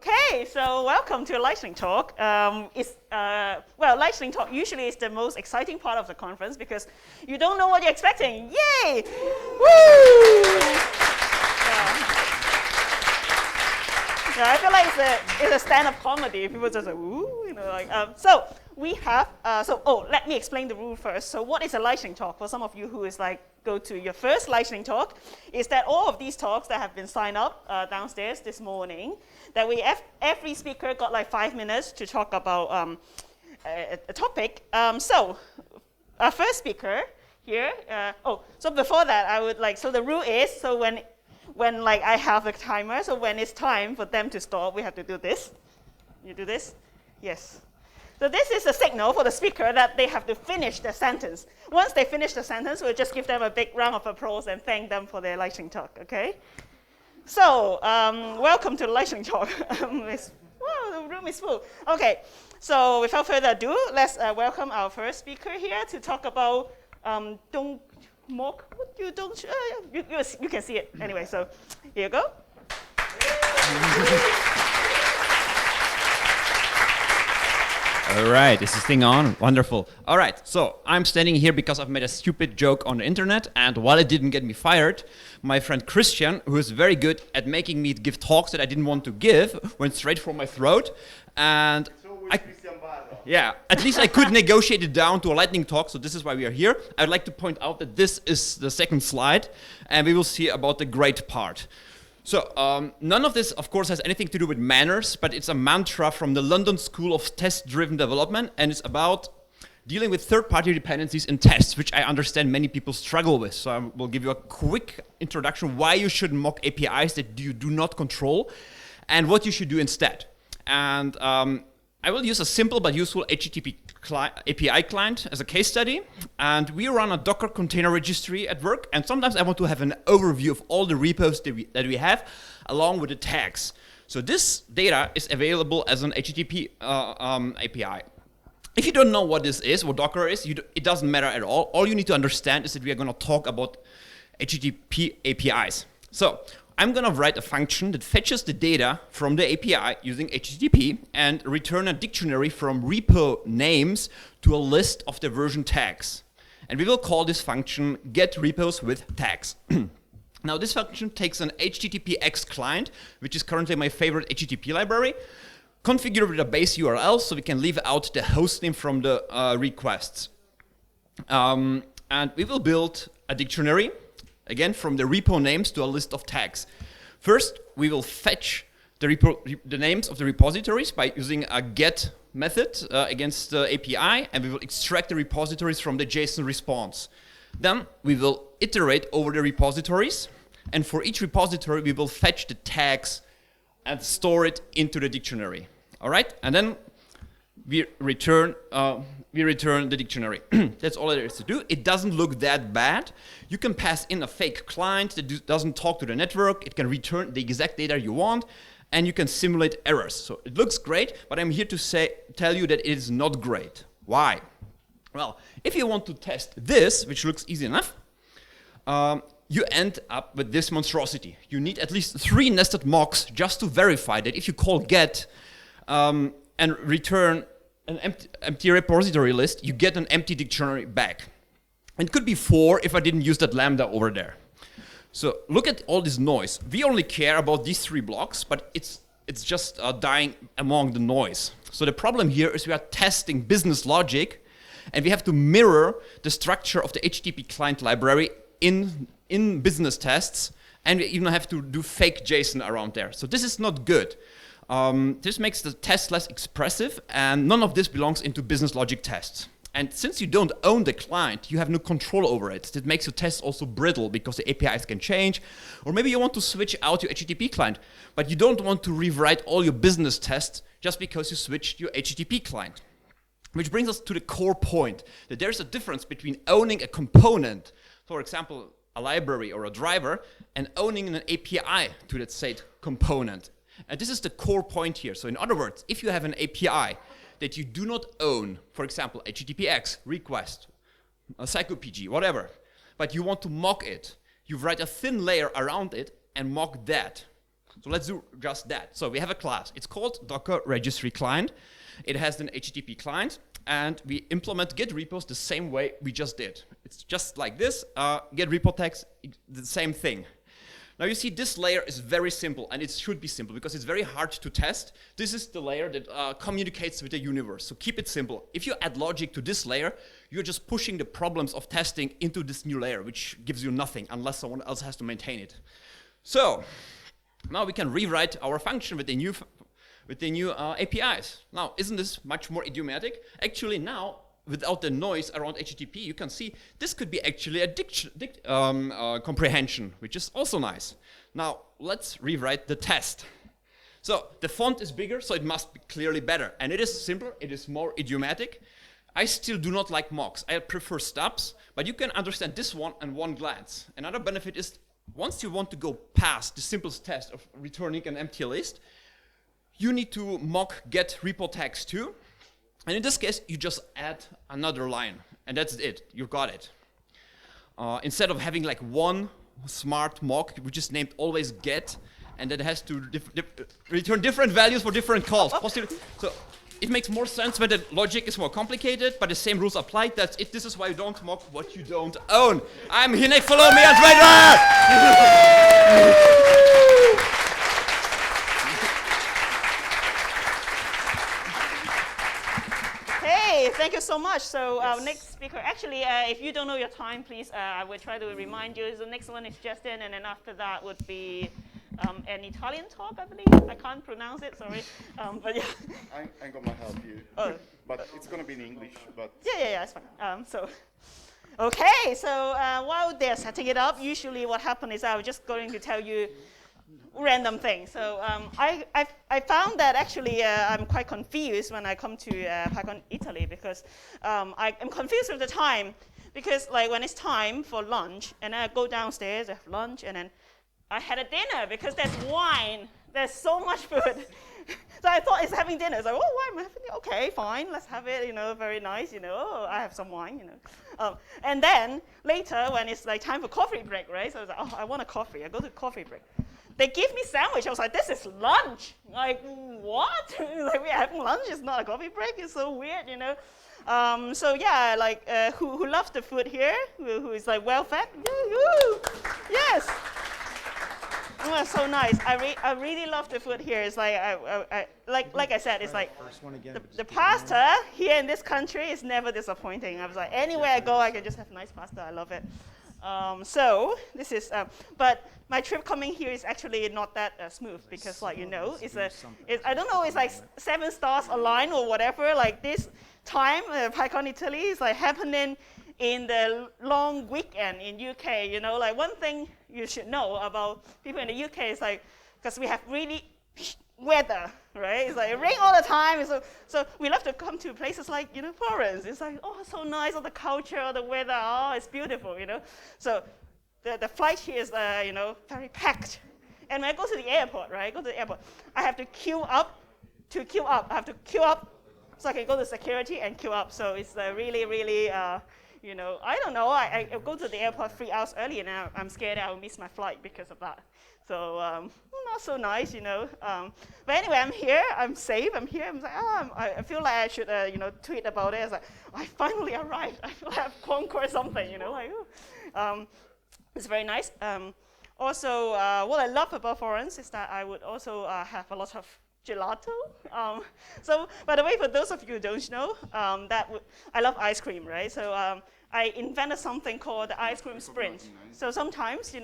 Okay, so welcome to Lightning Talk. Lightning Talk usually is the most exciting part of the conference because you don't know what you're expecting. Yay! Woo! Yeah, I feel like it's a stand-up comedy. People just like, ooh, So we have. Let me explain the rule first. So what is a lightning talk? For some of you who is go to your first lightning talk, is that all of these talks that have been signed up downstairs this morning, that every speaker got 5 minutes to talk about a topic. So our first speaker here. So before that, I would So the rule is when I have a timer, so when it's time for them to stop, we have to do this. You do this? Yes. So this is a signal for the speaker that they have to finish the sentence. Once they finish the sentence, we'll just give them a big round of applause and thank them for their lightning talk, okay? So, welcome to the lightning talk. Wow, the room is full. Okay, so without further ado, let's welcome our first speaker here to talk about don't mock what you don't. You can see it anyway. So here you go. All right, is this thing on? Wonderful. All right, so I'm standing here because I've made a stupid joke on the internet, and while it didn't get me fired, my friend Christian, who is very good at making me give talks that I didn't want to give, went straight for my throat, and yeah, at least I could negotiate it down to a lightning talk, so this is why we are here. I'd like to point out that this is the second slide, and we will see about the great part. So none of this, of course, has anything to do with manners, but it's a mantra from the London School of Test-Driven Development, and it's about dealing with third-party dependencies in tests, which I understand many people struggle with. So I will give you a quick introduction why you should mock APIs that you do not control, and what you should do instead. And I will use a simple but useful HTTP API client as a case study, and we run a Docker container registry at work, and sometimes I want to have an overview of all the repos that we have along with the tags. So this data is available as an HTTP API. If you don't know what this is, what Docker is, it doesn't matter at all. All you need to understand is that we are going to talk about HTTP APIs. So I'm going to write a function that fetches the data from the API using HTTP and return a dictionary from repo names to a list of the version tags. And we will call this function getReposWithTags. Now this function takes an HTTPX client, which is currently my favorite HTTP library, configured with a base URL so we can leave out the hostname from the requests. And we will build a dictionary again, from the repo names to a list of tags. First, we will fetch the names of the repositories by using a get method against the API, and we will extract the repositories from the JSON response. Then we will iterate over the repositories, and for each repository, we will fetch the tags and store it into the dictionary. All right, and then we return the dictionary. That's all there is to do. It doesn't look that bad. You can pass in a fake client that doesn't talk to the network. It can return the exact data you want, and you can simulate errors. So it looks great, but I'm here to tell you that it is not great. Why? Well, if you want to test this, which looks easy enough, you end up with this monstrosity. You need at least 3 nested mocks just to verify that if you call get and return an empty repository list, you get an empty dictionary back. It could be 4 if I didn't use that lambda over there. So look at all this noise. We only care about these 3 blocks, but it's just dying among the noise. So the problem here is we are testing business logic, and we have to mirror the structure of the HTTP client library in business tests, and we even have to do fake JSON around there. So this is not good. This makes the test less expressive, and none of this belongs into business logic tests. And since you don't own the client, you have no control over it. That makes your tests also brittle because the APIs can change. Or maybe you want to switch out your HTTP client, but you don't want to rewrite all your business tests just because you switched your HTTP client. Which brings us to the core point, that there's a difference between owning a component, for example, a library or a driver, and owning an API to that said component. And this is the core point here. So in other words, if you have an API that you do not own, for example, HTTPX, request, a PsychoPG, whatever, but you want to mock it, you write a thin layer around it and mock that. So let's do just that. So we have a class. It's called Docker Registry Client. It has an HTTP client, and we implement Git repos the same way we just did. It's just like this. Get repo tags, the same thing. Now you see this layer is very simple, and it should be simple because it's very hard to test. This is the layer that communicates with the universe, so keep it simple. If you add logic to this layer, you're just pushing the problems of testing into this new layer, which gives you nothing unless someone else has to maintain it. So now we can rewrite our function with the new APIs. Now, isn't this much more idiomatic? Actually now, without the noise around HTTP, you can see this could be actually a comprehension, which is also nice. Now, let's rewrite the test. So the font is bigger, so it must be clearly better. And it is simpler, it is more idiomatic. I still do not like mocks. I prefer stubs, but you can understand this one in one glance. Another benefit is, once you want to go past the simplest test of returning an empty list, you need to mock get repo tags too. And in this case, you just add another line, and that's it. You got it. Instead of having like one smart mock, which is named always get, and that has to return different values for different calls. So it makes more sense when the logic is more complicated, but the same rules apply. That's it. This is why you don't mock what you don't own. I'm Hinek, follow me on Twitter! Thank you so much. So our next speaker, actually, if you don't know your time, please, I will try to remind you. The next one is Justin, and then after that would be an Italian talk, I believe. I can't pronounce it, sorry. But yeah. I'm going to help you. Oh. But it's going to be in English. But Yeah, it's fine. Okay, so while they're setting it up, usually what happens is I'm just going to tell you random things. So I found that actually I'm quite confused when I come to PyCon Italy because I'm confused with the time because like when it's time for lunch and I go downstairs, I have lunch, and then I had a dinner because there's wine. There's so much food. So I thought it's having dinner. It's like, oh, why am I having it? Okay, fine, let's have it, very nice, oh, I have some wine, And then later when it's like time for coffee break, right? So I was like, oh, I want a coffee. I go to coffee break. They give me sandwich. I was like, this is lunch. Like, what? Like, we're having lunch. It's not a coffee break. It's so weird, So yeah, like, who loves the food here? Who is like well-fed? Yes. Oh, so nice. I really love the food here. It's like, like I said, it's like the pasta here in this country is never disappointing. I was like, anywhere I go, I can just have nice pasta. I love it. So this is, but my trip coming here is actually not that smooth because, like I don't know, it's like 7 stars aligned or whatever. Like this time, PyCon Italy is like happening in the long weekend in UK. Like one thing you should know about people in the UK is like because we have really weather, right? It's like it rains all the time. So we love to come to places like, Florence. It's like, oh, so nice, all the culture, all the weather, oh, it's beautiful, So the flight here is, very packed. And when I go to the airport, right, I have to queue up. I have to queue up so I can go to security and queue up. So it's really, really, I don't know. I go to the airport 3 hours early, and I'm scared I will miss my flight because of that. So not so nice, But anyway, I'm here. I'm safe. I'm here. I'm like, I feel like I should, tweet about it. It's like, I finally arrived. I feel like I've conquered something, It's very nice. Also, what I love about Florence is that I would also have a lot of gelato. So, by the way, for those of you who don't know, I love ice cream, right? So I invented something called the ice cream sprint. So sometimes,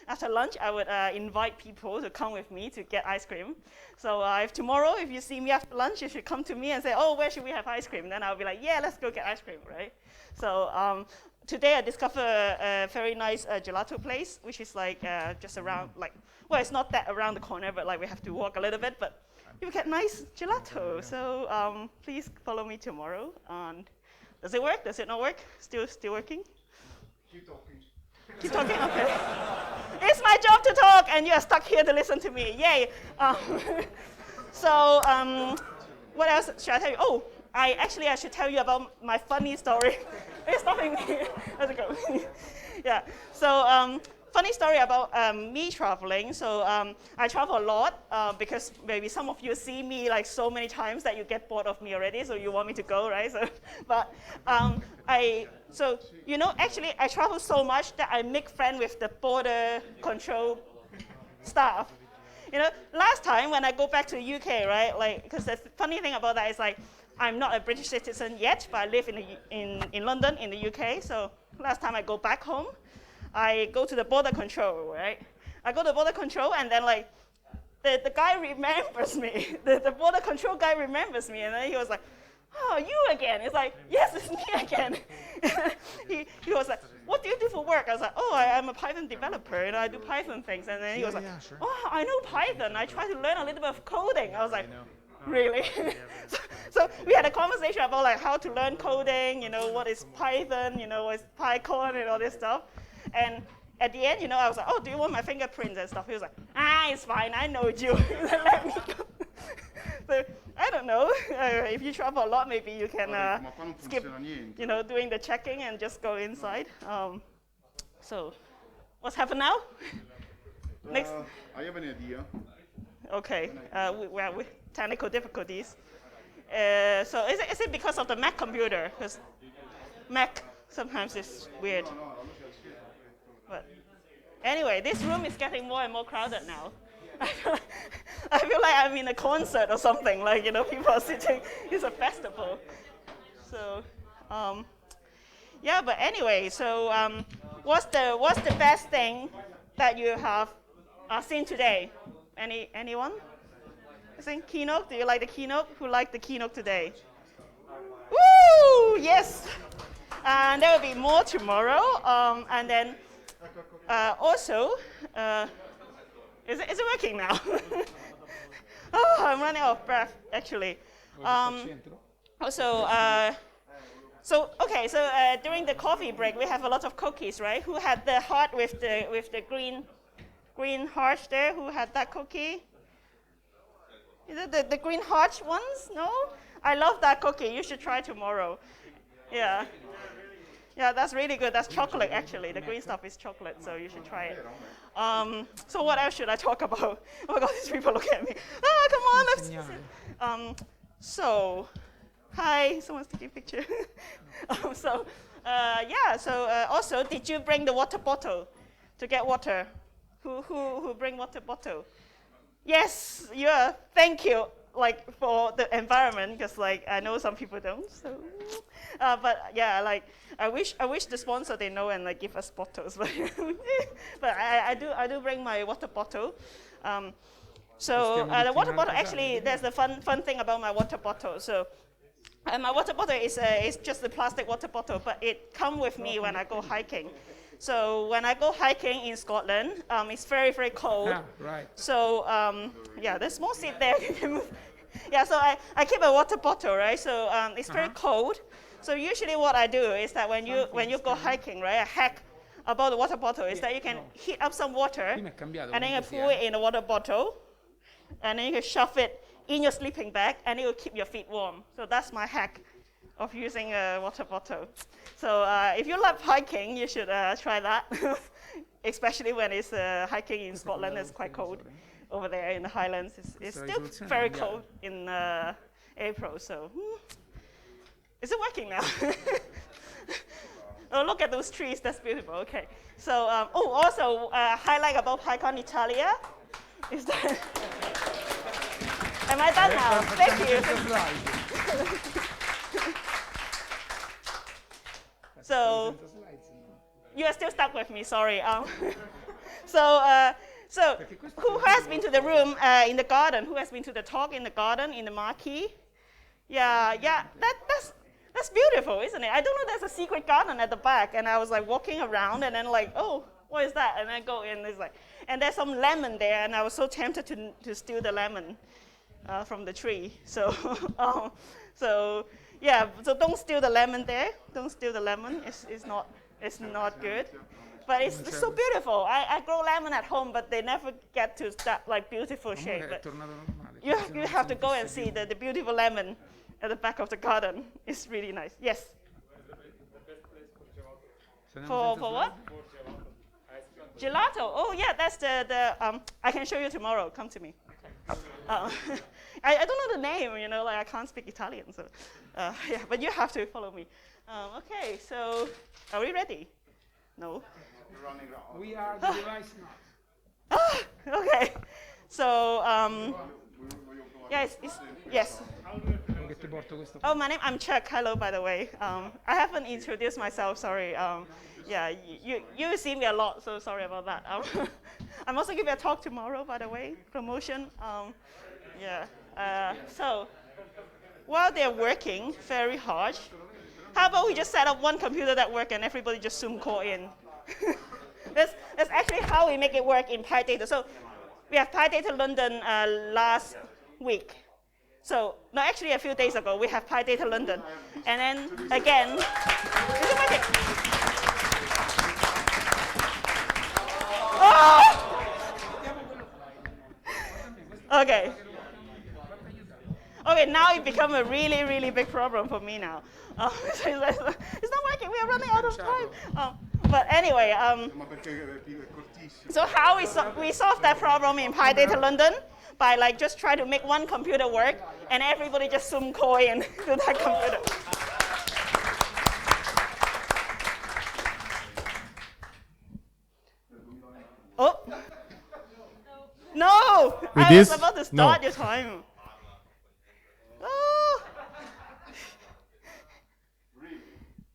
after lunch, I would invite people to come with me to get ice cream. So if tomorrow, if you see me after lunch, you should come to me and say, oh, where should we have ice cream? Then I'll be like, yeah, let's go get ice cream, right? So today I discovered a very nice gelato place, which is like just around, well, it's not that around the corner, but like we have to walk a little bit, but you get nice gelato. So please follow me tomorrow. Does it work? Does it not work? Still working? keep talking. Keep talking? Okay. It's my job to talk, and you're stuck here to listen to me. Yay. So what else should I tell you? Oh, I should tell you about my funny story. It's stopping me. Let's go. Yeah. So funny story about me traveling. So I travel a lot because maybe some of you see me like so many times that you get bored of me already, so you want me to go, right? So, but actually I travel so much that I make friends with the border control staff. Last time when I go back to the UK, right, like, because the funny thing about that is like, I'm not a British citizen yet, but I live in London, in the UK. So last time I go back home, I go to the border control, right? I go to border control, and then like, the guy remembers me. The border control guy remembers me, and then he was like, "Oh, you again?" It's like, "Yes, it's me again." he was like, "What do you do for work?" I was like, "Oh, I'm a Python developer, and I do Python things." And then he was like, sure. "Oh, I know Python. I try to learn a little bit of coding." I was like, "Really?" so we had a conversation about like how to learn coding, what is Python, what is PyCon and all this stuff. And at the end, I was like, "Oh, do you want my fingerprints and stuff?" He was like, "It's fine. I know you." Let me go. So I don't know. If you travel a lot, maybe you can skip, doing the checking and just go inside. So, what's happened now? Next. I have an idea. Okay. We have technical difficulties. So is it because of the Mac computer? Because Mac sometimes is weird. But anyway, this room is getting more and more crowded now. I feel like I'm in a concert or something. Like people are sitting. It's a festival. So, yeah. But anyway, so what's the best thing that you have seen today? Anyone? I think keynote. Do you like the keynote? Who liked the keynote today? Woo! Yes. And there will be more tomorrow. And then also. Is it working now? Oh, I'm running out of breath, actually. So during the coffee break, we have a lot of cookies, right? Who had the heart with the green heart there? Who had that cookie? Is it the green heart ones? No? I love that cookie. You should try tomorrow. Yeah. Yeah, that's really good. That's chocolate, actually. The green stuff is chocolate, so you should try it. So what else should I talk about? Oh my God, these people look at me. Come on. So, hi, someone's taking a picture. Also, did you bring the water bottle to get water? Who bring water bottle? Yes, yeah. Thank you. Like for the environment, because like I know some people don't. So, but yeah, like I wish the sponsor they know and like give us bottles. But I do bring my water bottle. The water bottle, actually, there's the fun thing about my water bottle. So my water bottle is just a plastic water bottle, but it comes with me when I go hiking. So when I go hiking in Scotland, it's very, very cold. Yeah, right. So there's small seat there. Yeah, so I keep a water bottle, right? So it's very cold. So usually what I do is that when you go hiking, right, a hack about the water bottle is that you can heat up some water, and then you pour it in the water bottle, and then you can shove it in your sleeping bag, and it will keep your feet warm. So that's my hack of using a water bottle. So if you love hiking, you should try that, especially when it's hiking in Scotland. It's quite cold over there in the Highlands. It's still very cold in April. So is it working now? Oh, look at those trees. That's beautiful. Okay. So also highlight about PyCon Italia is that. Am I done now? Thank you. So you are still stuck with me, sorry. So who has been to the room in the garden? Who has been to the talk in the garden, in the marquee? Yeah, that's beautiful, isn't it? I don't know, there's a secret garden at the back, and I was like walking around, and then like, oh, what is that? And I go in, and there's some lemon there, and I was so tempted to steal the lemon from the tree. So, so don't steal the lemon there. Don't steal the lemon. It's not good. But it's so beautiful. I grow lemon at home, but they never get to that like beautiful shape. But you have to go and see the beautiful lemon at the back of the garden. It's really nice. Yes. For what? Gelato. Oh yeah, that's the I can show you tomorrow. Come to me. Uh, I don't know the name. You know, like I can't speak Italian, so yeah. But you have to follow me. Okay, so are we ready? No. We are the device now. Okay. So yes. Che ti porto questo. Oh, my name, I'm Chuck. Hello, by the way. I haven't introduced myself, sorry. Yeah, you see me a lot, so sorry about that. I'm also giving a talk tomorrow, by the way, promotion. Yeah, so while they're working very hard, how about we just set up one computer that works and everybody just Zoom call in? That's actually how we make it work in PyData. So we have PyData London last week. So, no, actually a few days ago, we have PyData London. And then again, is it working? Oh! Okay. Okay, now it become a really, really big problem for me now. It's not working, we are running out of time. But anyway, so how we solve that problem in PyData London? By like just try to make one computer work and everybody just Zoom call in to that computer. Oh. No! With I this? was about to No. start your time. Oh.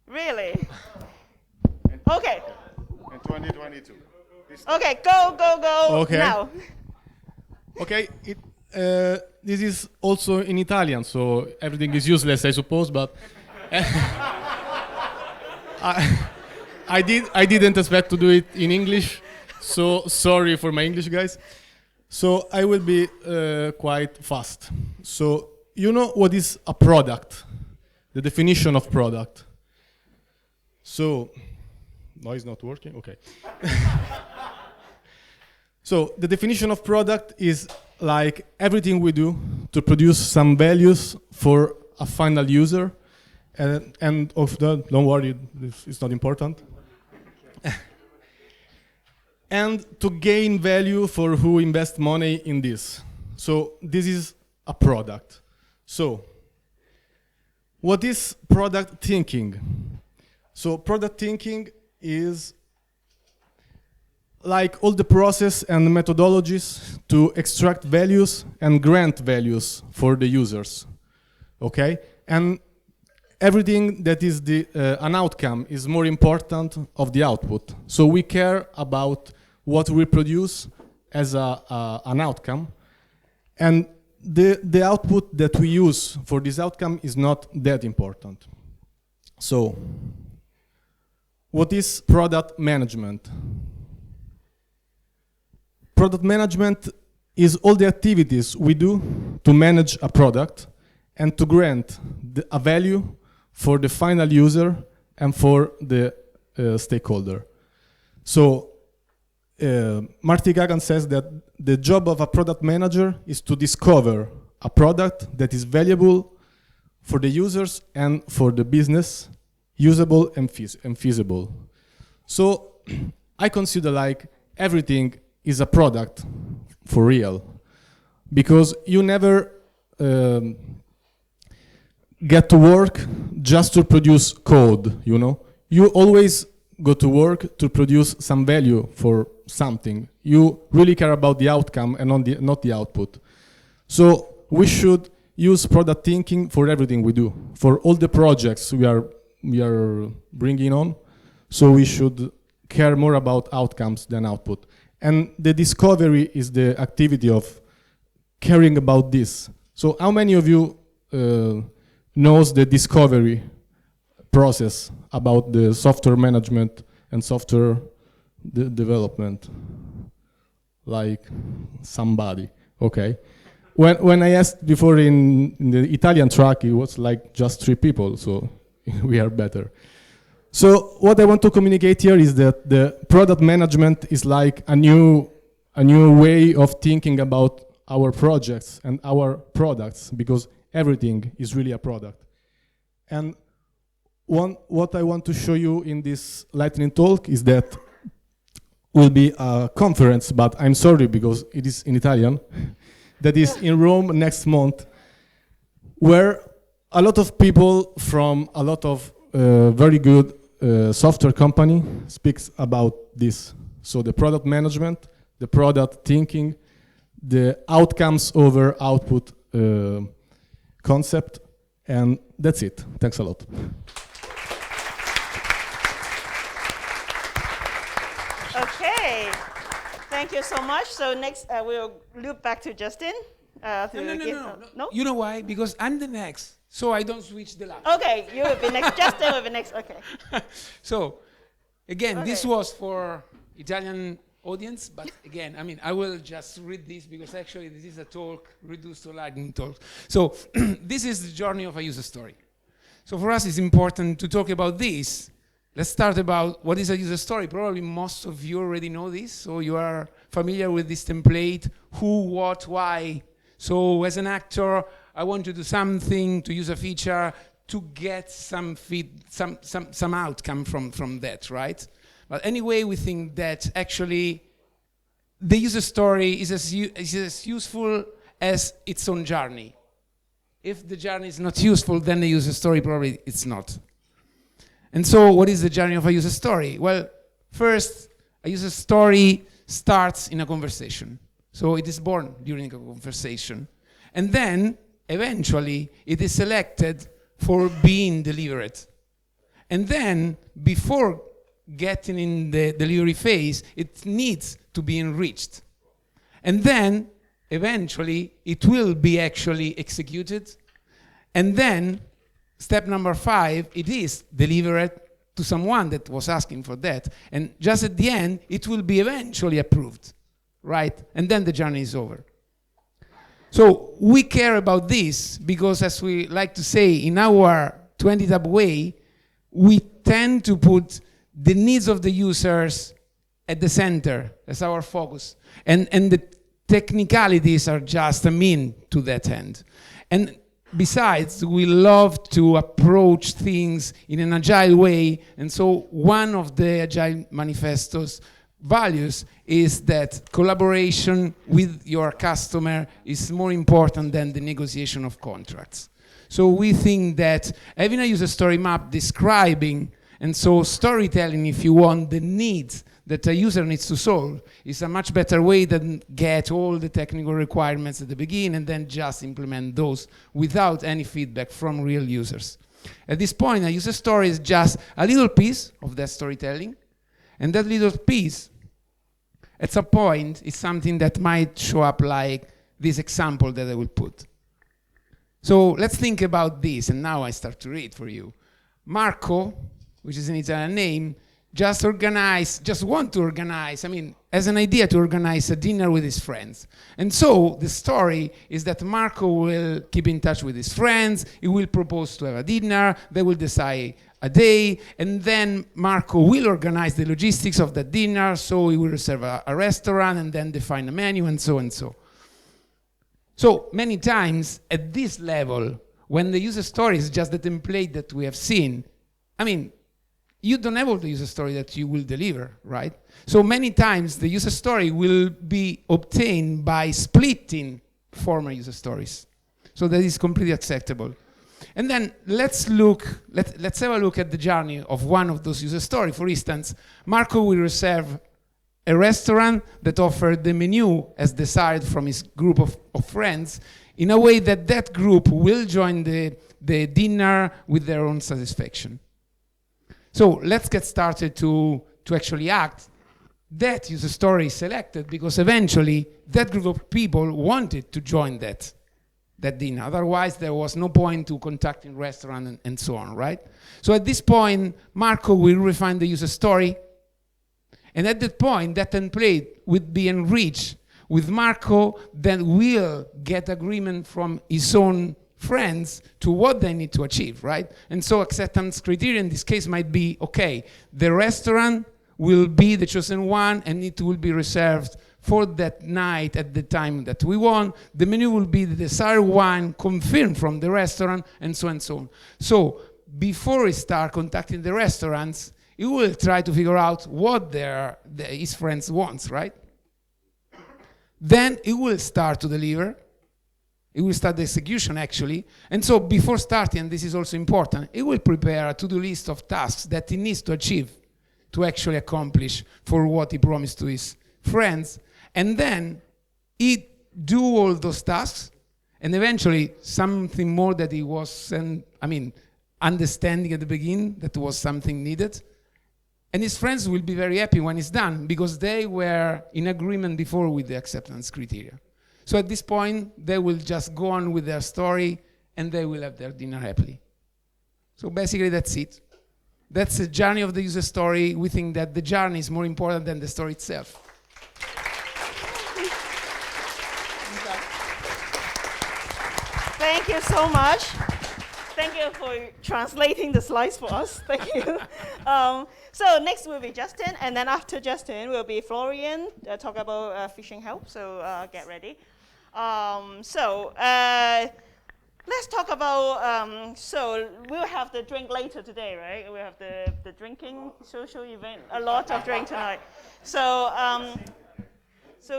Really? Okay. In 2022. Okay, go Okay. now. Okay, this is also in Italian, so everything is useless, I suppose. But I didn't expect to do it in English, so sorry for my English, guys. So I will be quite fast. So you know what is a product? The definition of product. So, no, it's not working. Okay. So the definition of product is like everything we do to produce some values for a final user, and of that, don't worry, it's not important. And to gain value for who invest money in this. So this is a product. So what is product thinking? So product thinking is like all the process and methodologies to extract values and grant values for the users, okay? And everything that is an outcome is more important of the output. So we care about what we produce as an outcome, and the output that we use for this outcome is not that important. So, what is product management? Product management is all the activities we do to manage a product and to grant a value for the final user and for the stakeholder. So Marty Kagan says that the job of a product manager is to discover a product that is valuable for the users and for the business, usable and feasible. So I consider like everything is a product for real, because you never get to work just to produce code, you know? You always go to work to produce some value for something. You really care about the outcome and not the output. So we should use product thinking for everything we do, for all the projects we are bringing on. So we should care more about outcomes than output. And the discovery is the activity of caring about this. So how many of you knows the discovery process about the software management and software development? Like somebody, okay. When I asked before in the Italian track, it was like just 3 people, so we are better. So what I want to communicate here is that the product management is like a new way of thinking about our projects and our products, because everything is really a product. And what I want to show you in this lightning talk is that will be a conference, but I'm sorry because it is in Italian, that is in Rome next month, where a lot of people from a lot of very good software company speaks about this. So the product management, the product thinking, the outcomes over output concept, and that's it. Thanks a lot. Okay, thank you so much. So next, we'll loop back to Justin. No. You know why? Because I'm the next, so I don't switch the lap. Okay, you will be next. Justin will be next. Okay. So, again, Okay. this was for Italian audience, but again, I mean, I will just read this because actually this is a talk reduced to lightning talk. So, this is the journey of a user story. So for us, it's important to talk about this. Let's start about what is a user story. Probably most of you already know this, so you are familiar with this template, who, what, why. So as an actor, I want to do something, to use a feature, to get some outcome from that, right? But anyway, we think that actually the user story is as useful as its own journey. If the journey is not useful, then the user story probably it's not. And so what is the journey of a user story? Well, first, a user story starts in a conversation. So it is born during a conversation. And then, eventually, it is selected for being delivered. And then, before getting in the delivery phase, it needs to be enriched. And then, eventually, it will be actually executed. And then, step number 5, it is delivered to someone that was asking for that. And just at the end, it will be eventually approved, right? And then the journey is over. So we care about this because, as we like to say, in our 20-tab way, we tend to put the needs of the users at the center as our focus. And the technicalities are just a mean to that end. And besides, we love to approach things in an agile way. And so one of the Agile Manifesto's values is that collaboration with your customer is more important than the negotiation of contracts. So we think that having a user story map describing, and so storytelling, if you want, the needs that a user needs to solve is a much better way than get all the technical requirements at the beginning and then just implement those without any feedback from real users. At this point, a user story is just a little piece of that storytelling, and that little piece, at some point, is something that might show up like this example that I will put. So let's think about this, and now I start to read for you. Marco, which is an Italian name, just want to organize, as an idea to organize a dinner with his friends. And so the story is that Marco will keep in touch with his friends, he will propose to have a dinner, they will decide a day, and then Marco will organize the logistics of that dinner, so he will reserve a restaurant and then define a menu and so and so. So many times at this level, when the user story is just the template that we have seen, you don't have all the user story that you will deliver, right? So many times the user story will be obtained by splitting former user stories. So that is completely acceptable. And then let's have a look at the journey of one of those user stories. For instance, Marco will reserve a restaurant that offered the menu as desired from his group of friends in a way that that group will join the dinner with their own satisfaction. So let's get started to actually act. That user story is selected because eventually that group of people wanted to join that dinner. Otherwise, there was no point to contacting restaurant and so on, right? So at this point, Marco will refine the user story. And at that point, that template would be enriched with Marco, then will get agreement from his own friends to what they need to achieve, right? And so acceptance criteria in this case might be, okay, the restaurant will be the chosen one and it will be reserved for that night at the time that we want. The menu will be the desired one, confirmed from the restaurant, and so on. So before we start contacting the restaurants, he will try to figure out what his friends wants, right? Then he will start to deliver. He will start the execution, actually. And so before starting, and this is also important, he will prepare a to-do list of tasks that he needs to achieve to actually accomplish for what he promised to his friends. And then he do all those tasks, and eventually something more that he was, understanding at the beginning that was something needed. And his friends will be very happy when it's done, because they were in agreement before with the acceptance criteria. So at this point, they will just go on with their story, and they will have their dinner happily. So basically, that's it. That's the journey of the user story. We think that the journey is more important than the story itself. Thank you so much. Thank you for translating the slides for us. Thank you. So next will be Justin, and then after Justin will be Florian, talk about phishing help, so get ready. Let's talk about, so we'll have the drink later today, right? We'll have the drinking social event, a lot of drink tonight. So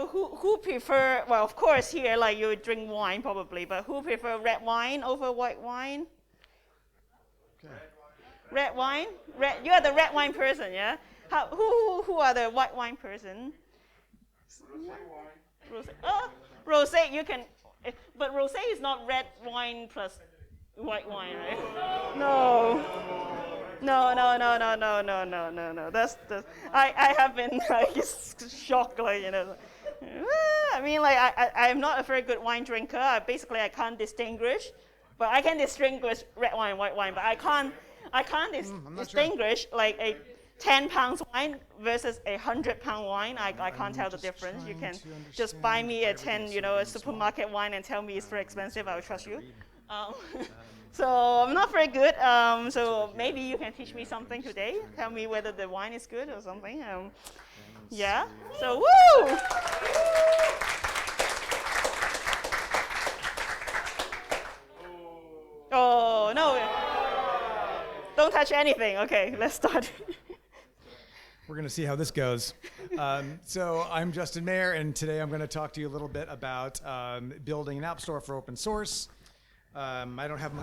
who prefer, well, of course here, like you drink wine probably, but who prefer red wine over white wine? Red wine? You are the red wine person, yeah? Who are the white wine person? Rosé. Oh, rosé, you can, but rosé is not red wine plus white wine, right? No. That's I have been like shocked, like, you know. I mean, like I'm not a very good wine drinker. I can't distinguish, but I can distinguish red wine, white wine, but I can't distinguish like a 10 pounds wine versus a 100-pound wine. I can't tell the difference. You can just buy me a supermarket wine and tell me it's very expensive. I will trust you. So I'm not very good. So maybe you can teach me something today. Tell me whether the wine is good or something. Yeah. So woo! Oh no! Don't touch anything. Okay, let's start. We're going to see how this goes. So I'm Justin Mayer, and today I'm going to talk to you a little bit about building an app store for open source. I don't have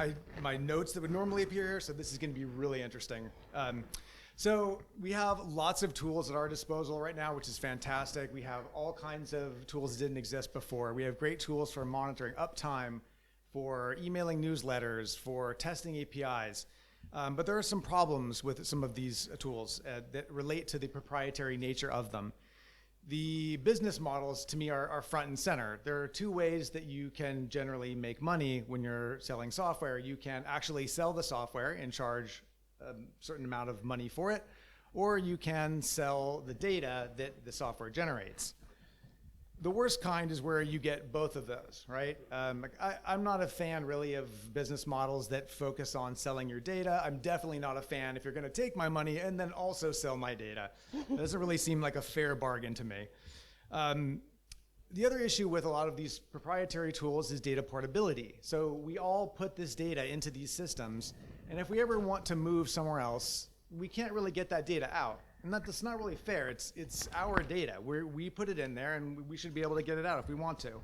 my notes that would normally appear here, so this is going to be really interesting. So we have lots of tools at our disposal right now, which is fantastic. We have all kinds of tools that didn't exist before. We have great tools for monitoring uptime, for emailing newsletters, for testing APIs. But there are some problems with some of these tools that relate to the proprietary nature of them. The business models, to me, are front and center. There are two ways that you can generally make money when you're selling software. You can actually sell the software and charge a certain amount of money for it, or you can sell the data that the software generates. The worst kind is where you get both of those, right? I'm not a fan really of business models that focus on selling your data. I'm definitely not a fan if you're going to take my money and then also sell my data. It doesn't really seem like a fair bargain to me. The other issue with a lot of these proprietary tools is data portability. So we all put this data into these systems, and if we ever want to move somewhere else, we can't really get that data out. And that's not really fair. It's our data. We put it in there, and we should be able to get it out if we want to.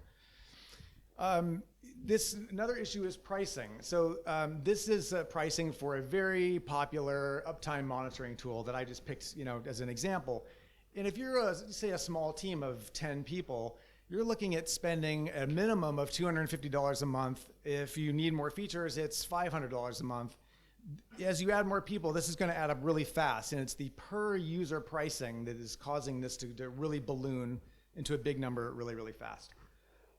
Another issue is pricing. So this is pricing for a very popular uptime monitoring tool that I just picked, as an example. And if you're say a small team of 10 people, you're looking at spending a minimum of $250 a month. If you need more features, it's $500 a month. As you add more people, this is going to add up really fast, and it's the per user pricing that is causing this to really balloon into a big number really, really fast.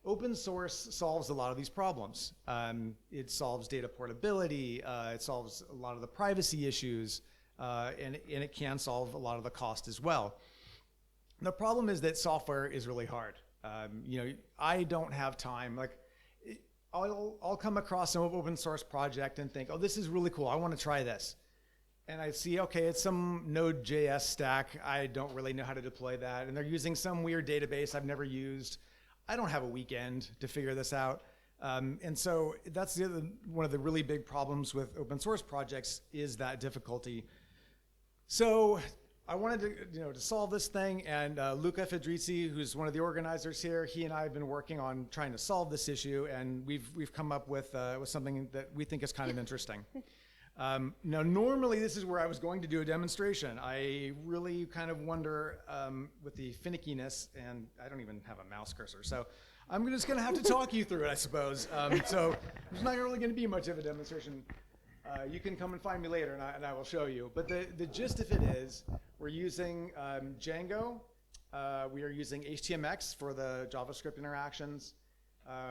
Open source solves a lot of these problems. It solves data portability, it solves a lot of the privacy issues, and it can solve a lot of the cost as well. The problem is that software is really hard. I don't have time. I'll come across some open source project and think, oh, this is really cool. I want to try this. And I see, okay, it's some Node.js stack. I don't really know how to deploy that. And they're using some weird database I've never used. I don't have a weekend to figure this out. And so that's one of the really big problems with open source projects is that difficulty. So I wanted to solve this thing, and Luca Fedrizzi, who's one of the organizers here, he and I have been working on trying to solve this issue, and we've come up with something that we think is kind of interesting. Now, normally this is where I was going to do a demonstration. I really kind of wonder with the finickiness, and I don't even have a mouse cursor, so I'm just going to have to talk you through it, I suppose. So there's not really going to be much of a demonstration. You can come and find me later, and I will show you. But the gist of it is, we're using Django. We are using HTMX for the JavaScript interactions.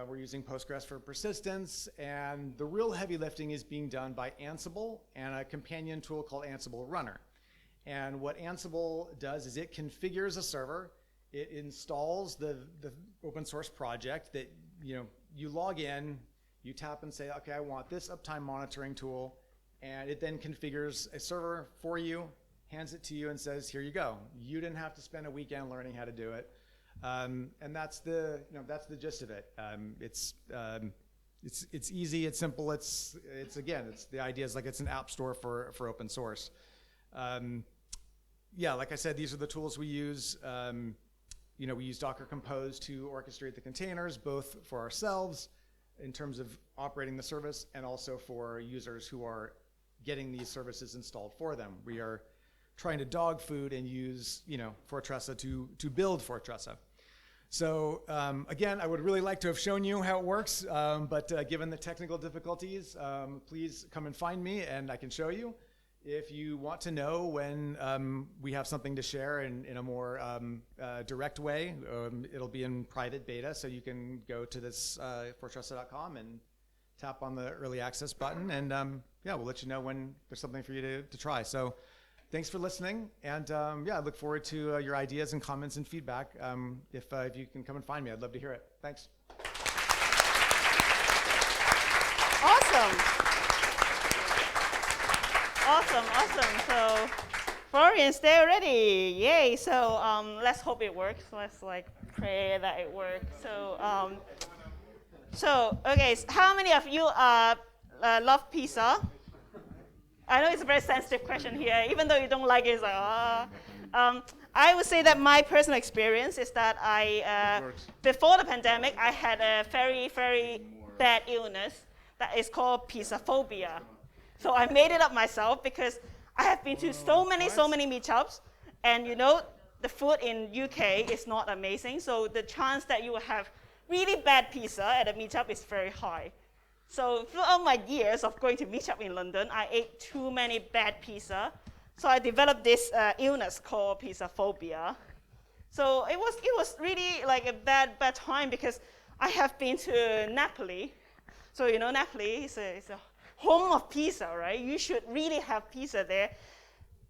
We're using Postgres for persistence. And the real heavy lifting is being done by Ansible and a companion tool called Ansible Runner. And what Ansible does is it configures a server. It installs the open source project that you log in. You tap and say, okay, I want this uptime monitoring tool, and it then configures a server for you, hands it to you, and says, here you go. You didn't have to spend a weekend learning how to do it, and that's the gist of it. It's easy, it's simple. It's the idea is like it's an app store for open source. Yeah, like I said, these are the tools we use. We use Docker Compose to orchestrate the containers, both for ourselves, in terms of operating the service, and also for users who are getting these services installed for them. We are trying to dog food and use Fortressa to build Fortressa. So again, I would really like to have shown you how it works, but given the technical difficulties, please come and find me and I can show you. If you want to know when we have something to share in a more direct way, it'll be in private beta, so you can go to this Fortressa.com and tap on the early access button, and yeah, we'll let you know when there's something for you to try. So thanks for listening, and yeah, I look forward to your ideas and comments and feedback. If you can come and find me, I'd love to hear it. Thanks. Awesome. Awesome. So Florian's there already. Yay. So let's hope it works. Let's pray that it works. So okay, so how many of you love pizza? I know it's a very sensitive question here. Even though you don't like it, it's like, I would say that my personal experience is that before the pandemic, I had a very, very bad illness that is called pizza phobia. So I made it up myself because I have been to so many meetups, and the food in UK is not amazing. So the chance that you will have really bad pizza at a meetup is very high. So throughout my years of going to meetup in London, I ate too many bad pizza. So I developed this illness called pizza phobia. So it was really like a bad time because I have been to Napoli. So Napoli is a home of pizza, right? You should really have pizza there.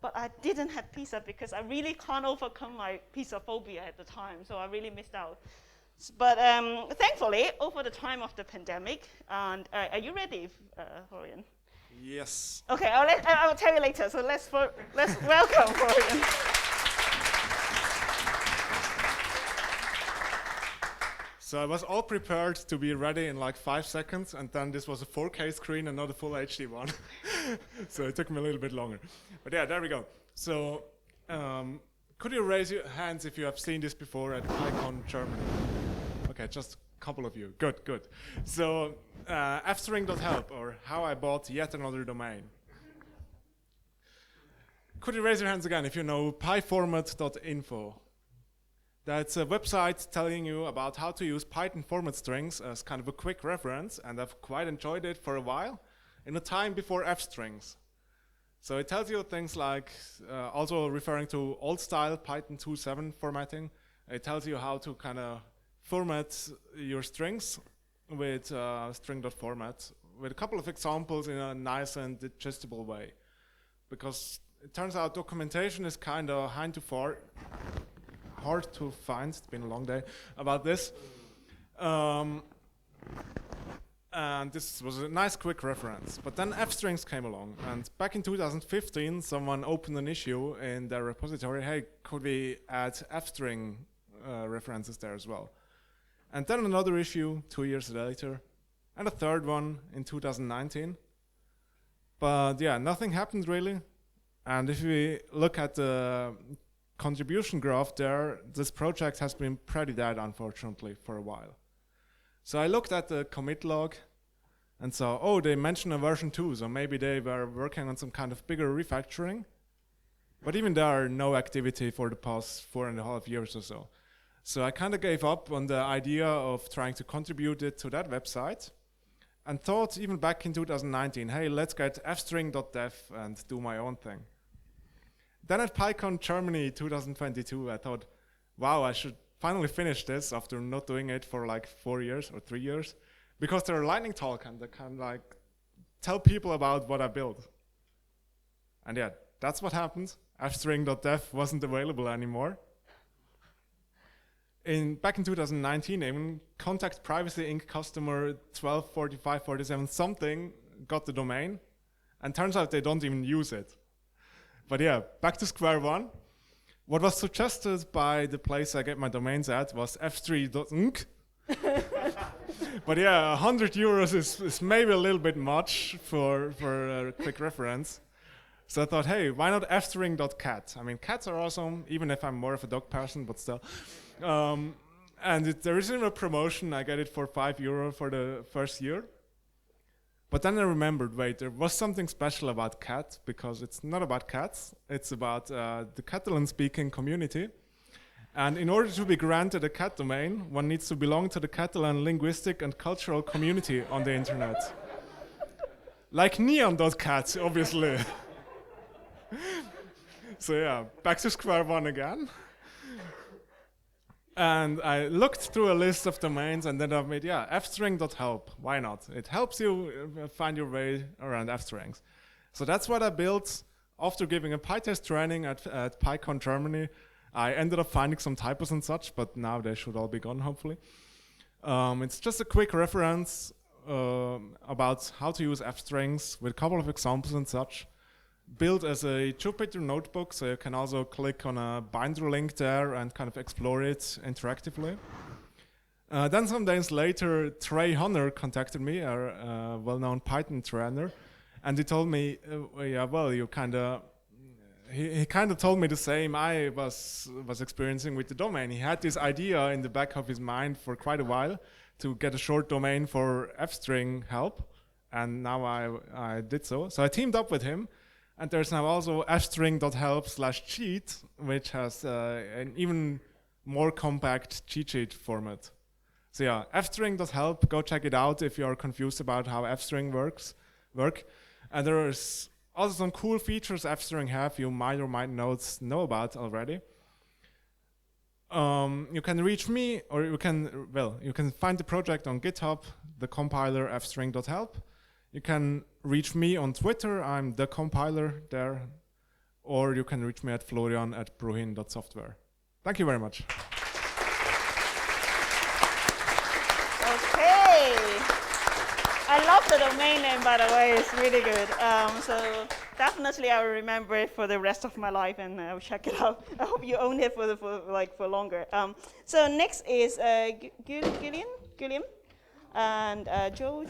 But I didn't have pizza because I really can't overcome my pizza phobia at the time. So I really missed out. But thankfully, over the time of the pandemic, and are you ready, Florian? Yes. Okay, I'll tell you later. So let's welcome Florian. So I was all prepared to be ready in like 5 seconds, and then this was a 4K screen and not a full HD one. So it took me a little bit longer. But yeah, there we go. So could you raise your hands if you have seen this before at PyCon Germany? Okay, just a couple of you. Good. So fstring.help, or how I bought yet another domain. Could you raise your hands again if you know pyformat.info? That's a website telling you about how to use Python format strings as kind of a quick reference, and I've quite enjoyed it for a while, in a time before fstrings. So it tells you things like, also referring to old-style Python 2.7 formatting, it tells you how to kind of format your strings with string.format, with a couple of examples in a nice and digestible way. Because it turns out documentation is kind of hard to find, it's been a long day, about this. And this was a nice quick reference. But then fstrings came along, and back in 2015, someone opened an issue in their repository, hey, could we add fstring references there as well? And then another issue 2 years later, and a third one in 2019. But yeah, nothing happened really. And if we look at the contribution graph there, this project has been pretty dead, unfortunately, for a while. So I looked at the commit log and saw, oh, they mentioned a version 2, so maybe they were working on some kind of bigger refactoring. But even there, no activity for the past 4.5 years or so. So I kind of gave up on the idea of trying to contribute it to that website and thought even back in 2019, hey, let's get fstring.dev and do my own thing. Then at PyCon Germany 2022, I thought, wow, I should finally finish this after not doing it for like 4 years or 3 years, because they're a lightning talk and they can like tell people about what I built. And yeah, that's what happened. fstring.dev wasn't available anymore. Back in 2019, even Contact Privacy Inc. customer 124547 something got the domain, and turns out they don't even use it. But yeah, back to square one. What was suggested by the place I get my domains at was f3.inc. But yeah, 100 euros is maybe a little bit much for a quick reference. So I thought, hey, why not fstring.cat? I mean, cats are awesome, even if I'm more of a dog person, but still. And there is even a promotion. I get it for €5 for the first year. But then I remembered, wait, there was something special about cat, because it's not about cats. It's about the Catalan-speaking community. And in order to be granted a cat domain, one needs to belong to the Catalan linguistic and cultural community on the internet. Like neon.cat, obviously. So yeah, back to square one again. And I looked through a list of domains, and then I made, fstring.help. Why not? It helps you find your way around fstrings. So that's what I built. After giving a PyTest training at PyCon Germany, I ended up finding some typos and such, but now they should all be gone, hopefully. It's just a quick reference about how to use fstrings with a couple of examples and such. Built as a Jupyter notebook, so you can also click on a binder link there and kind of explore it interactively. Then some days later, Trey Hunter contacted me, a well-known Python trainer, and he told me, he kind of told me the same I was experiencing with the domain. He had this idea in the back of his mind for quite a while to get a short domain for fstring help, and now I did so. So I teamed up with him. And there's now also fstring.help/cheat, which has an even more compact cheat sheet format. So yeah, fstring.help, go check it out if you're confused about how fstring work. And there's also some cool features fstring have you might or might not know about already. You can reach me, or you can find the project on GitHub, the compiler fstring.help. You can reach me on Twitter, I'm the compiler there, or you can reach me at florian@bruhin.software. Thank you very much. Okay. I love the domain name, by the way. It's really good. So definitely I will remember it for the rest of my life, and I'll check it out. I hope you own it for longer. So next is Gilliam and Joey.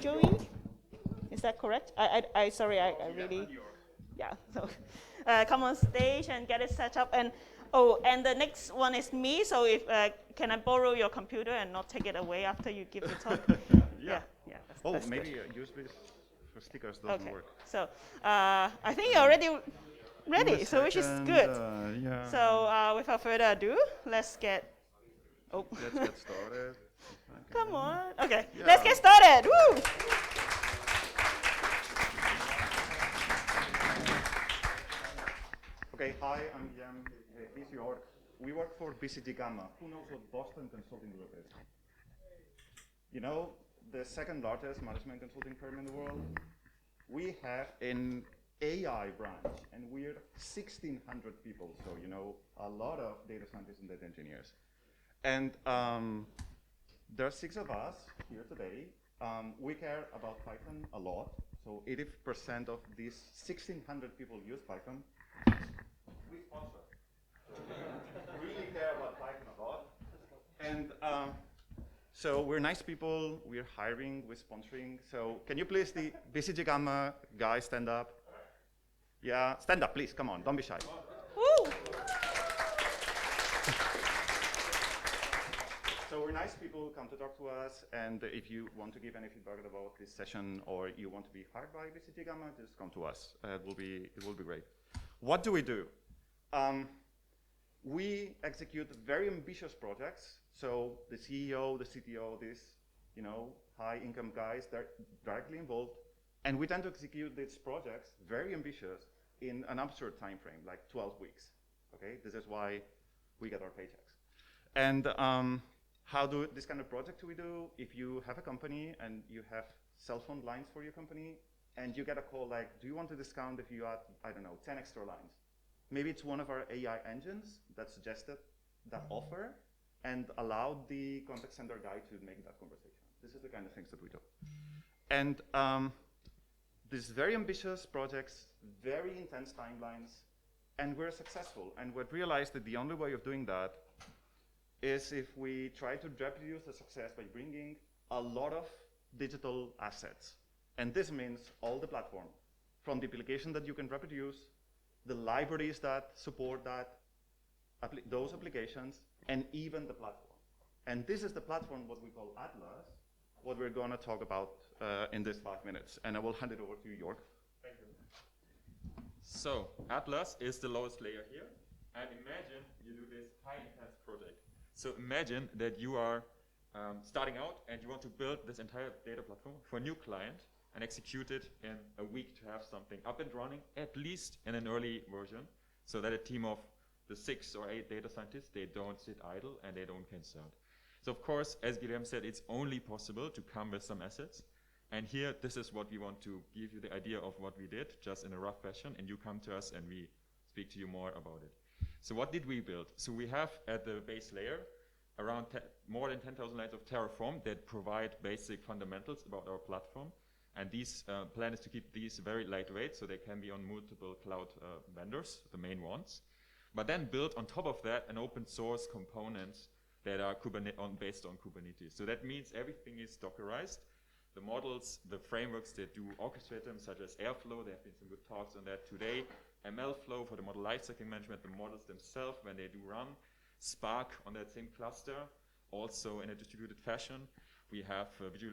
Is that correct? Sorry, I really, yeah. So come on stage and get it set up. And and the next one is me. So if can I borrow your computer and not take it away after you give the talk? Yeah. That's Maybe good. USB for stickers doesn't work. So I think you're already ready. So which is good. Yeah. So without further ado, let's get. Let's get started. Come on. Okay. Yeah. Let's get started. Woo! Okay, hi, I'm Jan. He's Jorg. We work for BCG Gamma. Who knows what Boston Consulting Group is? You know, the second largest management consulting firm in the world? We have an AI branch, and we're 1,600 people, so you know, a lot of data scientists and data engineers. And there are 6 of us here today. We care about Python a lot, so 80% of these 1,600 people use Python. We sponsor. Really care about Python a lot. And so we're nice people, we're hiring, we're sponsoring. So can you please, the BCG Gamma guys, stand up? Yeah, stand up, please. Come on, don't be shy. Woo! So we're nice people, come to talk to us, and if you want to give any feedback about this session or you want to be hired by BCG Gamma, just come to us. It will be great. What do? We execute very ambitious projects. So the CEO, the CTO, these high-income guys, they're directly involved, and we tend to execute these projects very ambitious in an absurd time frame, like 12 weeks. Okay, this is why we get our paychecks. And this kind of project we do? If you have a company and you have cell phone lines for your company, and you get a call like, do you want a discount if you add, I don't know, 10 extra lines? Maybe it's one of our AI engines that suggested that offer and allowed the contact center guy to make that conversation. This is the kind of things that we do. And these very ambitious projects, very intense timelines, and we're successful. And we realized that the only way of doing that is if we try to reproduce the success by bringing a lot of digital assets. And this means all the platform, from the application that you can reproduce, the libraries that support those applications, and even the platform. And this is the platform, what we call Atlas, what we're going to talk about in this 5 minutes. And I will hand it over to Jörg. Thank you. So Atlas is the lowest layer here. And imagine you do this high-intense project. So imagine that you are starting out and you want to build this entire data platform for a new client and execute it in a week to have something up and running, at least in an early version, so that a team of the 6 or 8 data scientists, they don't sit idle and they don't cancel out. So of course, as Guilherme said, it's only possible to come with some assets. And here, this is what we want to give you the idea of what we did, just in a rough fashion, and you come to us and we speak to you more about it. So what did we build? So we have at the base layer around more than 10,000 lines of Terraform that provide basic fundamentals about our platform. And this plan is to keep these very lightweight, so they can be on multiple cloud vendors, the main ones. But then build on top of that an open source components that are based on Kubernetes. So that means everything is Dockerized. The models, the frameworks that do orchestrate them, such as Airflow, there have been some good talks on that today. MLflow for the model lifecycle management, the models themselves when they do run. Spark on that same cluster, also in a distributed fashion. We have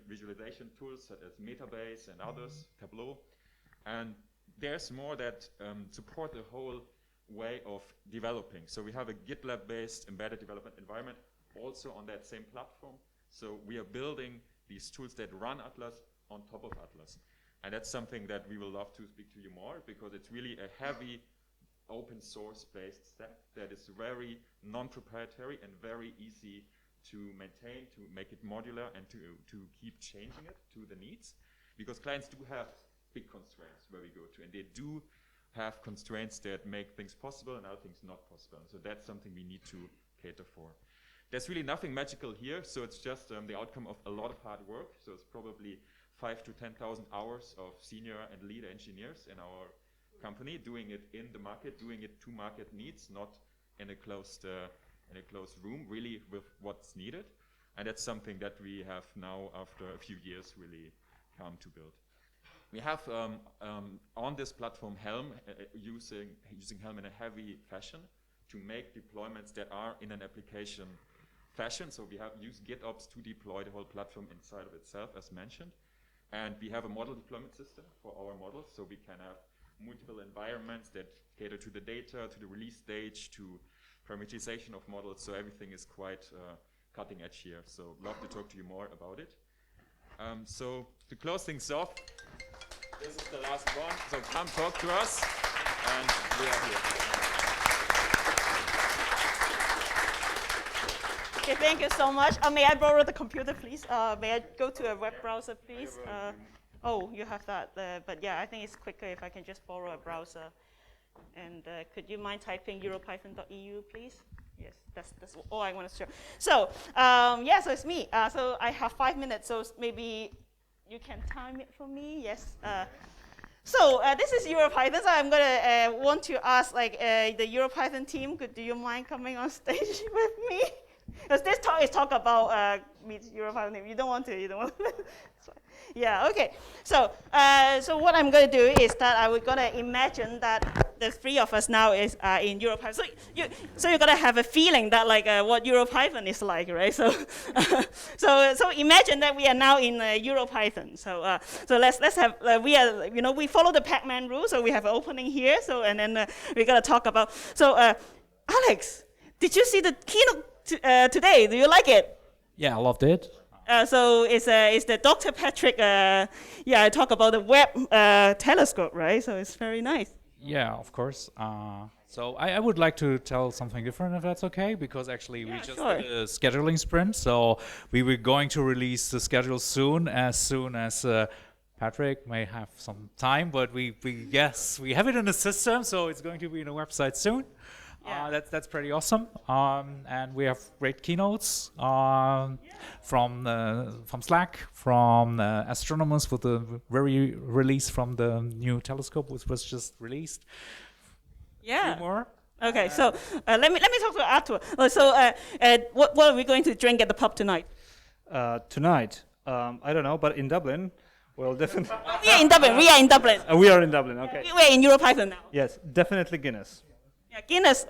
visualization tools such as Metabase and others, Tableau. And there's more that support the whole way of developing. So we have a GitLab-based embedded development environment also on that same platform. So we are building these tools that run Atlas on top of Atlas. And that's something that we will love to speak to you more, because it's really a heavy open source based stack that is very non-proprietary and very easy to maintain, to make it modular, and to keep changing it to the needs. Because clients do have big constraints where we go to, and they do have constraints that make things possible and other things not possible. So that's something we need to cater for. There's really nothing magical here, so it's just the outcome of a lot of hard work. So it's probably 5,000 to 10,000 hours of senior and lead engineers in our company doing it in the market, doing it to market needs, not in a closed room, really with what's needed. And that's something that we have now, after a few years, really come to build. We have on this platform Helm, using Helm in a heavy fashion to make deployments that are in an application fashion. So we have used GitOps to deploy the whole platform inside of itself, as mentioned. And we have a model deployment system for our models, so we can have multiple environments that cater to the data, to the release stage, to parameterization of models. So everything is quite cutting edge here. So love to talk to you more about it. So to close things off, this is the last one. So come talk to us, and we are here. Okay, thank you so much. May I borrow the computer, please? May I go to a web browser, please? Oh, you have that. But yeah, I think it's quicker if I can just borrow a browser. And could you mind typing europython.eu, please? Yes, that's all I want to show. So yeah, so it's me. So I have 5 minutes. So maybe you can time it for me. Yes. So this is EuroPython. So I'm gonna want to ask, like, the EuroPython team. Do you mind coming on stage with me? Because this talk is talk about meet Europe. You don't want to. You don't want to. Yeah. Okay. So, so what I'm going to do is that I was going to imagine that the three of us now is in EuroPython. So you're going to have a feeling that like what EuroPython is like, right? So, so imagine that we are now in EuroPython. So, so let's have we follow the Pac-Man rule. So we have an opening here. So and then we're going to talk about. So, Alex, did you see the keynote today? Do you like it? Yeah, I loved it. So it's the Dr. Patrick, talk about the Webb telescope, right? So it's very nice. Yeah, of course. So I would like to tell something different, if that's okay, because actually we just sure. did a scheduling sprint. So we were going to release the schedule soon as Patrick may have some time, but we have it in the system, so it's going to be in the website soon. Yeah. That's pretty awesome, and we have great keynotes from Slack, from astronomers with the very release from the new telescope, which was just released. Yeah. Few more. Okay, so let me talk to Arthur. So what are we going to drink at the pub tonight? Tonight, I don't know, but in Dublin, well, definitely. We are in Dublin. We are in Dublin. We are in Dublin. Okay. We are in EuroPython now. Yes, definitely Guinness. Yeah, Guinness.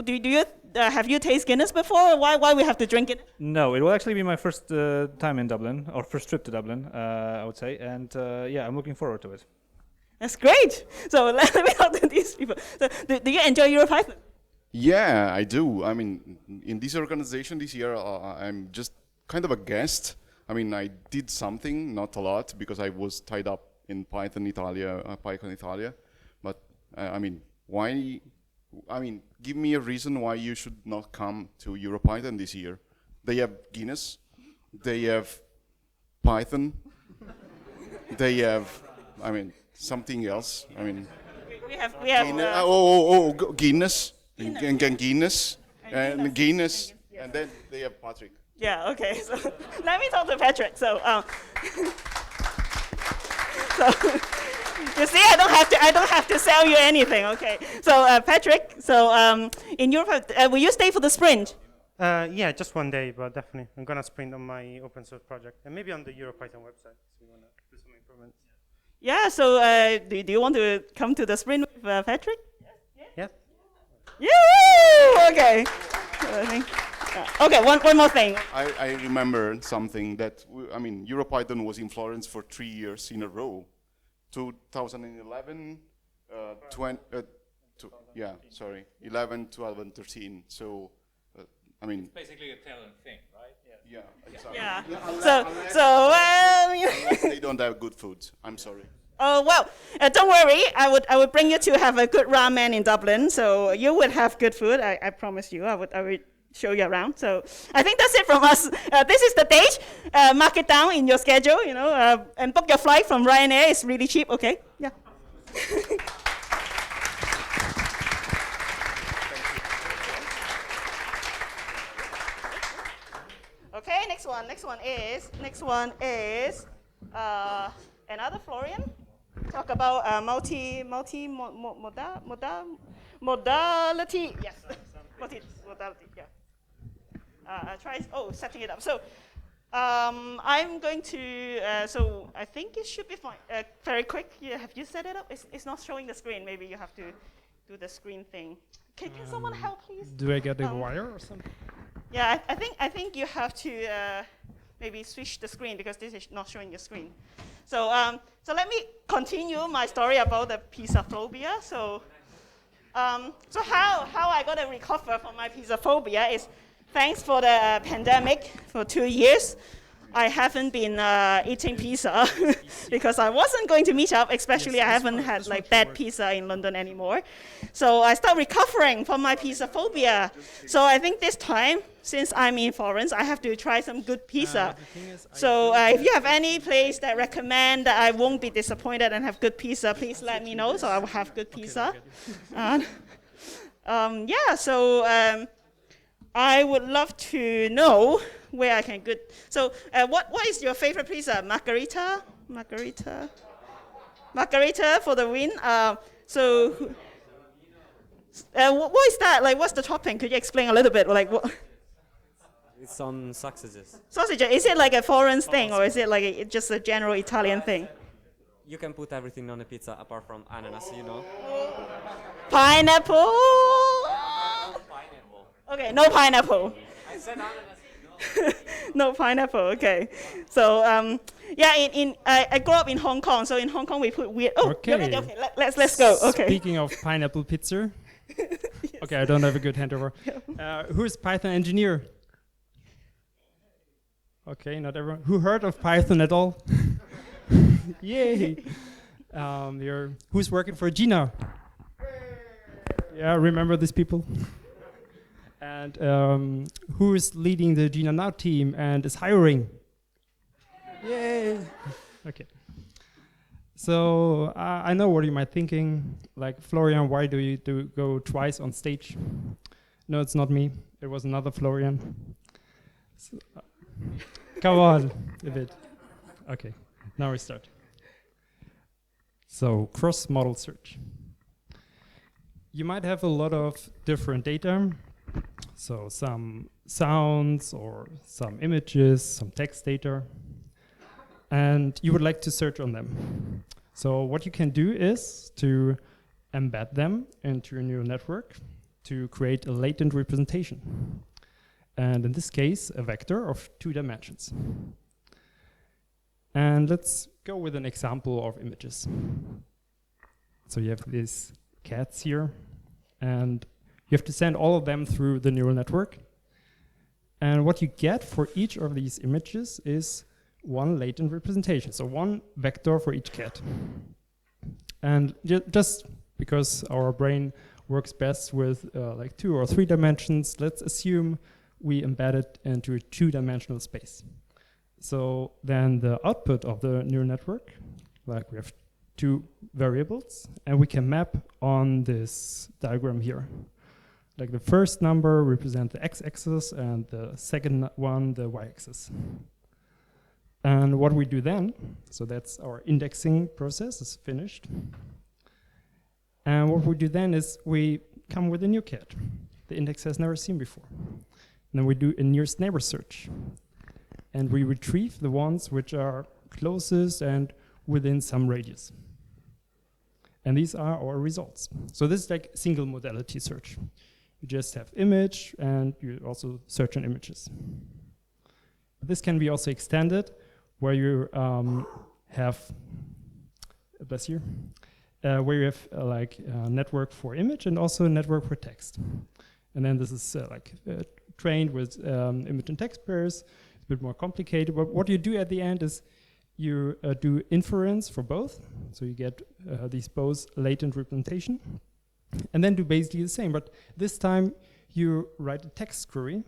Do you have you tasted Guinness before? Why we have to drink it? No, it will actually be my first time in Dublin, or first trip to Dublin, I would say, and yeah, I'm looking forward to it. That's great. So let me talk to these people. So, do you enjoy EuroPython? Yeah, I do. I mean, in this organization this year, I'm just kind of a guest. I mean, I did something, not a lot, because I was tied up in PyCon Italia. But I mean, why? I mean, give me a reason why you should not come to EuroPython this year. They have Guinness, they have Python, they have, I mean, something else. I mean, we have Guinness, Guinness, and then they have Patrick. Yeah. Okay. So let me talk to Patrick. So. You see, I don't have to sell you anything. Okay. So Patrick, so in Europe, will you stay for the sprint? Yeah, just one day, but definitely I'm gonna sprint on my open source project and maybe on the EuroPython website. So we wanna do some improvements. Yeah. So do you want to come to the sprint with Patrick? Yeah. Yeah. Okay. Okay. One more thing. I remember something that I mean, EuroPython was in Florence for 3 years in a row. 2011, 11, 12, and 13. So, I mean, It's basically a talent thing, right? yeah, exactly. Yeah. Unless they don't have good food. I'm sorry. Oh well, don't worry. I would bring you to have a good ramen in Dublin. So you would have good food. I promise you. I would show you around. So I think that's it from us. This is the date. Mark it down in your schedule, and book your flight from Ryanair. It's really cheap. Okay. Yeah. Okay. Next one is another Florian. Talk about modality. Yes. Modality. Yeah. Setting it up. So I'm going to, so I think it should be fine. Very quick, have you set it up? It's not showing the screen. Maybe you have to do the screen thing. Can someone help, please? Do I get the wire or something? Yeah, I think you have to maybe switch the screen because this is not showing your screen. So so let me continue my story about the pizza phobia. So so how I got to recover from my pizza phobia is thanks for the pandemic for 2 years. I haven't been eating pizza because I wasn't going to meet up, especially I haven't had like bad pizza in London anymore. So I start recovering from my pizza phobia. So I think this time, since I'm in Florence, I have to try some good pizza. So if you have any place that recommend that I won't be disappointed and have good pizza, please let me know so I will have good pizza. I would love to know where I can good. So what is your favorite pizza? Margarita for the win. What is that? Like, what's the topping? Could you explain a little bit? Like what? It's on sausages. Sausages, is it like a foreign thing or is it like just a general Italian thing? You can put everything on a pizza apart from ananas, you know. Pineapple? Pineapple. Okay, no pineapple. I said ananas. No pineapple. Okay. So yeah, I grew up in Hong Kong. So in Hong Kong we put weird. Oh, Okay. you're ready? Okay. Let's go. Okay. Speaking of pineapple pizza. Okay, I don't have a good handover. Who's Python engineer? Okay, not everyone. Who heard of Python at all? Yay! Who's working for Gina? Yeah, remember these people? And who is leading the Gina Now team and is hiring? Yay! Okay. So I know what you might thinking. Like, Florian, why do you go twice on stage? No, it's not me. It was another Florian. So, come on, a bit. Okay, now we start. So, cross-model search. You might have a lot of different data. So some sounds or some images, some text data. And you would like to search on them. So what you can do is to embed them into a neural network to create a latent representation. And in this case, a vector of 2 dimensions. And let's go with an example of images. So you have these cats here, and you have to send all of them through the neural network. And what you get for each of these images is 1 latent representation, so 1 vector for each cat. And just because our brain works best with like 2 or 3 dimensions, let's assume we embed it into a 2-dimensional space. So then the output of the neural network, like we have 2 variables, and we can map on this diagram here. Like the first number represents the x-axis and the second one the y-axis. And what we do then, so that's our indexing process is finished. And what we do then is we come with a new cat the index has never seen before. And then we do a nearest neighbor search. And we retrieve the ones which are closest and within some radius. And these are our results. So this is like single modality search. You just have image and you also search on images. This can be also extended where you have, bless you, where you have like a network for image and also a network for text. And then this is trained with image and text pairs. It's a bit more complicated, but what you do at the end is you do inference for both. So you get these both latent representation and then do basically the same, but this time you write a text query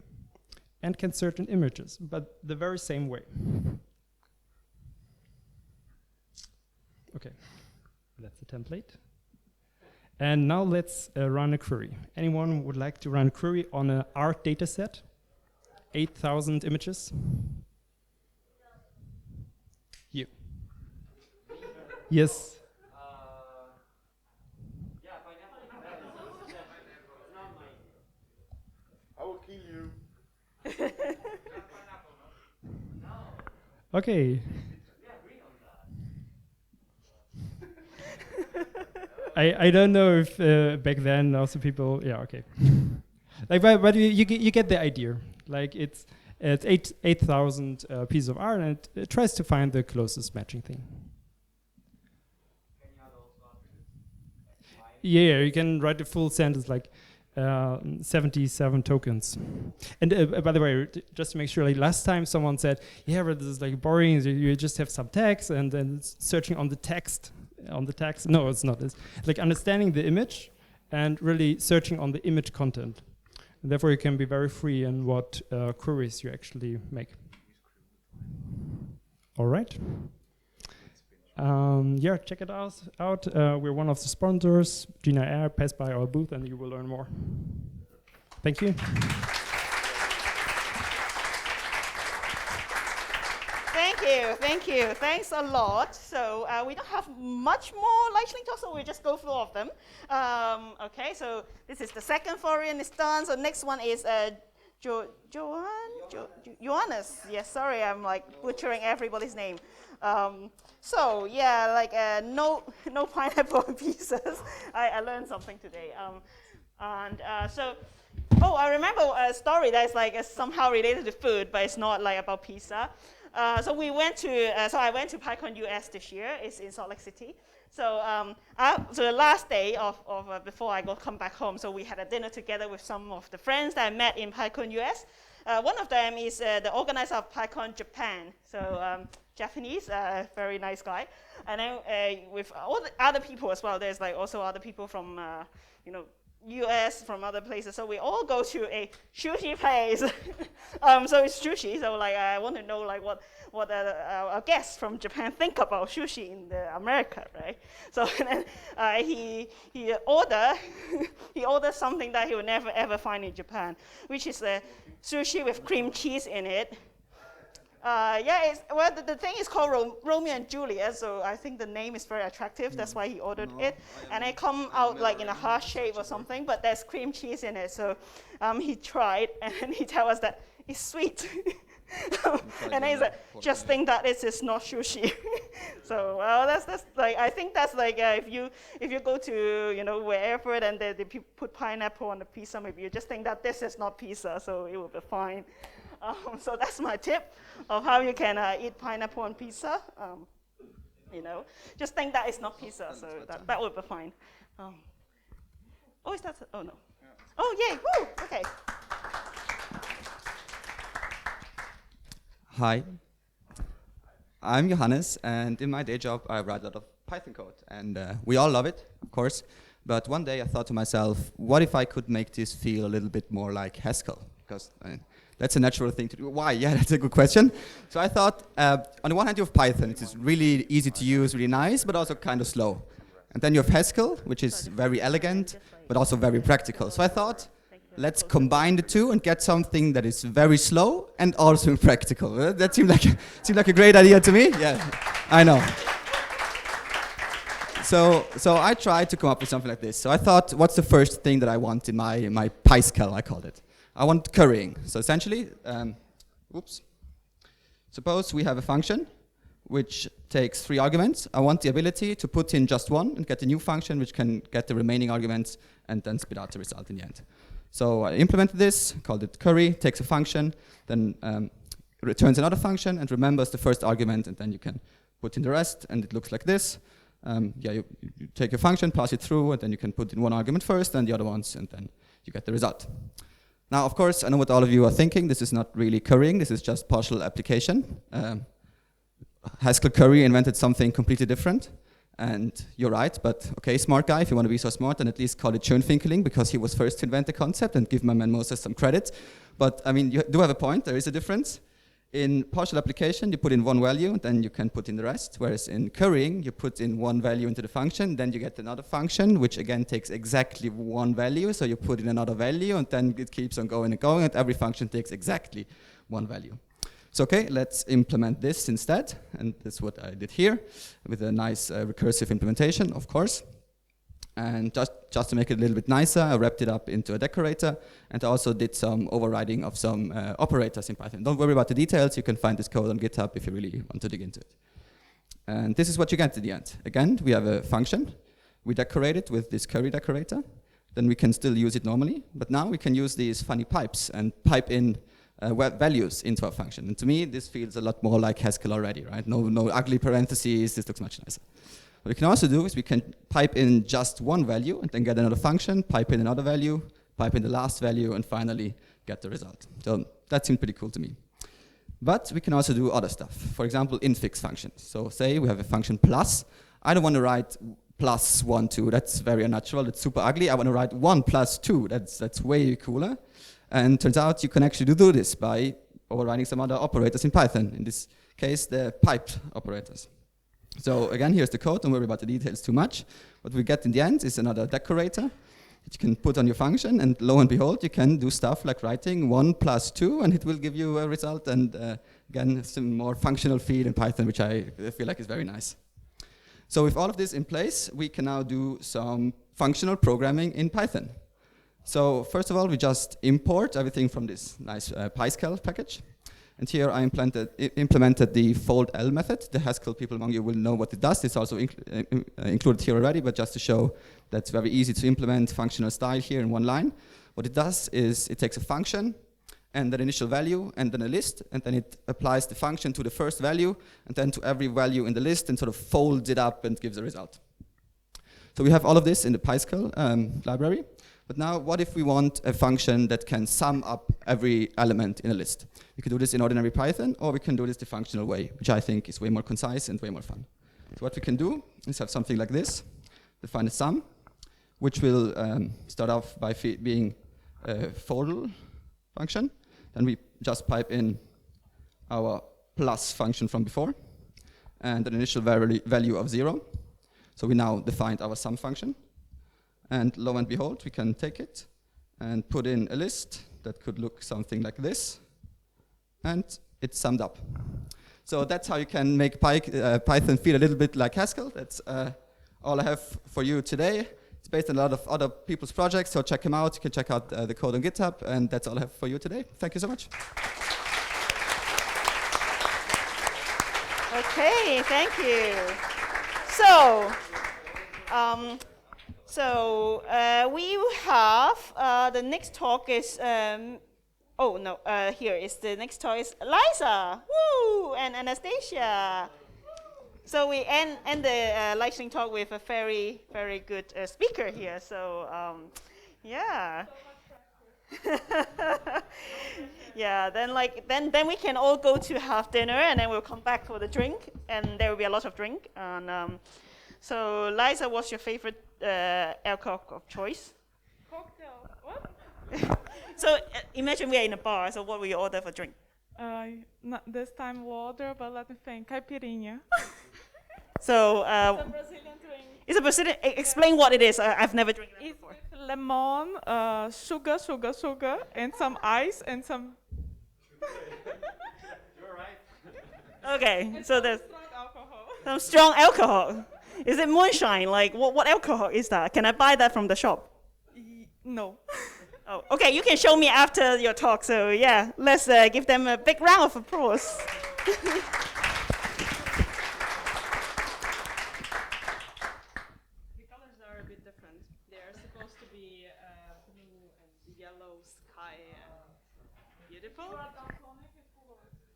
and can search in images, but the very same way. Okay, that's the template. And now let's run a query. Anyone would like to run a query on an art data set? 8,000 images? You. Yes. I will kill you. Okay. I don't know if back then also people, yeah, okay. Like, but you get the idea. Like it's 8,000 pieces of art, and it tries to find the closest matching thing. Yeah, you can write the full sentence like 77 tokens. And by the way, just to make sure, like last time someone said, yeah, but this is like boring. You just have some text and then searching on the text. No, it's not. It's like understanding the image and really searching on the image content. And therefore, you can be very free in what queries you actually make. All right. Yeah, check it out. We're one of the sponsors. Gina Air, pass by our booth and you will learn more. Thank you. Thank you. Thanks a lot. So we don't have much more lightning talk, so we'll just go through all of them. Okay, so this is the second Florian is done. So next one is Johannes. Yes, sorry, I'm like butchering everybody's name. So yeah, like no pineapple on pizzas. I learned something today. Oh, I remember a story that's like somehow related to food, but it's not like about pizza. So I went to PyCon US this year. It's in Salt Lake City. So so the last day of before I come back home, so we had a dinner together with some of the friends that I met in PyCon US. One of them is the organizer of PyCon Japan. So Japanese, very nice guy. And then with all the other people as well. There's like also other people from US, from other places. So we all go to a sushi place. So it's sushi. So like I want to know like what our guests from Japan think about sushi in America, right? So and then he ordered something that he would never ever find in Japan, which is a sushi with cream cheese in it. The thing is called Romeo and Juliet, so I think the name is very attractive. That's why he ordered it. And it come out like in a heart shape or something, but there's cream cheese in it. So he tried, and he told us that it's sweet. And he's like, just think that it is not sushi. So that's like, I think that's like if you go to wherever and they put pineapple on the pizza, maybe you just think that this is not pizza, so it will be fine. So that's my tip of how you can eat pineapple on pizza. Just think that it's not pizza, so that would be fine. Is that? Oh no. Oh yay! Woo! Okay. Hi, I'm Johannes, and in my day job I write a lot of Python code, and we all love it, of course. But one day I thought to myself, what if I could make this feel a little bit more like Haskell? Because that's a natural thing to do. Why? Yeah, that's a good question. So I thought, on the one hand you have Python, it is really easy to use, really nice, but also kind of slow. And then you have Haskell, which is very elegant, but also very practical. So I thought, let's combine the two and get something that is very slow and also practical. That seemed like a great idea to me. Yeah, I know. So I tried to come up with something like this. So I thought, what's the first thing that I want in my PyScale, I called it. I want currying. So essentially, suppose we have a function which takes 3 arguments. I want the ability to put in just one and get a new function which can get the remaining arguments and then spit out the result in the end. So I implemented this, called it curry, takes a function, then returns another function and remembers the first argument, and then you can put in the rest, and it looks like this. You take a function, pass it through, and then you can put in one argument first and the other ones, and then you get the result. Now, of course, I know what all of you are thinking. This is not really currying. This is just partial application. Haskell Curry invented something completely different. And you're right, but okay, smart guy, if you want to be so smart, then at least call it Schönfinkeling, because he was first to invent the concept, and give my man Moses some credit. But I mean, you do have a point, there is a difference. In partial application, you put in one value, and then you can put in the rest, whereas in currying, you put in one value into the function, then you get another function, which again takes exactly one value, so you put in another value, and then it keeps on going and going, and every function takes exactly one value. So okay, let's implement this instead, and that's what I did here, with a nice recursive implementation, of course. And just to make it a little bit nicer, I wrapped it up into a decorator, and also did some overriding of some operators in Python. Don't worry about the details, you can find this code on GitHub if you really want to dig into it. And this is what you get at the end. Again, we have a function, we decorate it with this curry decorator, then we can still use it normally, but now we can use these funny pipes and pipe in values into our function. And to me, this feels a lot more like Haskell already, right? No ugly parentheses, this looks much nicer. What we can also do is we can pipe in just one value and then get another function, pipe in another value, pipe in the last value, and finally get the result. So that seemed pretty cool to me. But we can also do other stuff. For example, infix functions. So say we have a function plus. I don't want to write plus 1, 2. That's very unnatural. That's super ugly. I want to write 1 plus 2. That's way cooler. And turns out you can actually do this by overriding some other operators in Python. In this case, the pipe operators. So again, here's the code. Don't worry about the details too much. What we get in the end is another decorator that you can put on your function, and lo and behold, you can do stuff like writing 1 plus 2, and it will give you a result, and again, some more functional feel in Python, which I feel like is very nice. So with all of this in place, we can now do some functional programming in Python. So first of all, we just import everything from this nice PyScale package. And here I implemented the fold-L method. The Haskell people among you will know what it does. It's also included here already, but just to show that it's very easy to implement functional style here in one line. What it does is it takes a function and an initial value and then a list, and then it applies the function to the first value and then to every value in the list and sort of folds it up and gives a result. So we have all of this in the PyScale library. But now, what if we want a function that can sum up every element in a list? We can do this in ordinary Python, or we can do this the functional way, which I think is way more concise and way more fun. So what we can do is have something like this, define a sum, which will start off by being a foldl function. Then we just pipe in our plus function from before, and an initial value of 0. So we now defined our sum function. And lo and behold, we can take it and put in a list that could look something like this. And it's summed up. So that's how you can make Python feel a little bit like Haskell. That's all I have for you today. It's based on a lot of other people's projects, so check them out. You can check out the code on GitHub, and that's all I have for you today. Thank you so much. Okay, thank you. So, we have the next talk is here is the next talk is Liza, woo, and Anastasia. So we end the lightning talk with a very good speaker here. So yeah. Yeah, then we can all go to have dinner, and then we'll come back for the drink, and there will be a lot of drink. And so, Liza, what's your favorite alcohol of choice? Cocktail. What? So imagine we are in a bar. So what will you order for drink? Not this time water, but let me think. Caipirinha. So it's a Brazilian drink. It's a Brazilian. Explain what it is. I've never drank that before. It's with lemon, sugar, and some ice and some. You're right. Okay, so there's strong alcohol. some strong alcohol. Is it moonshine? Like what alcohol is that? Can I buy that from the shop? No. Oh, okay. You can show me after your talk. So yeah, let's give them a big round of applause.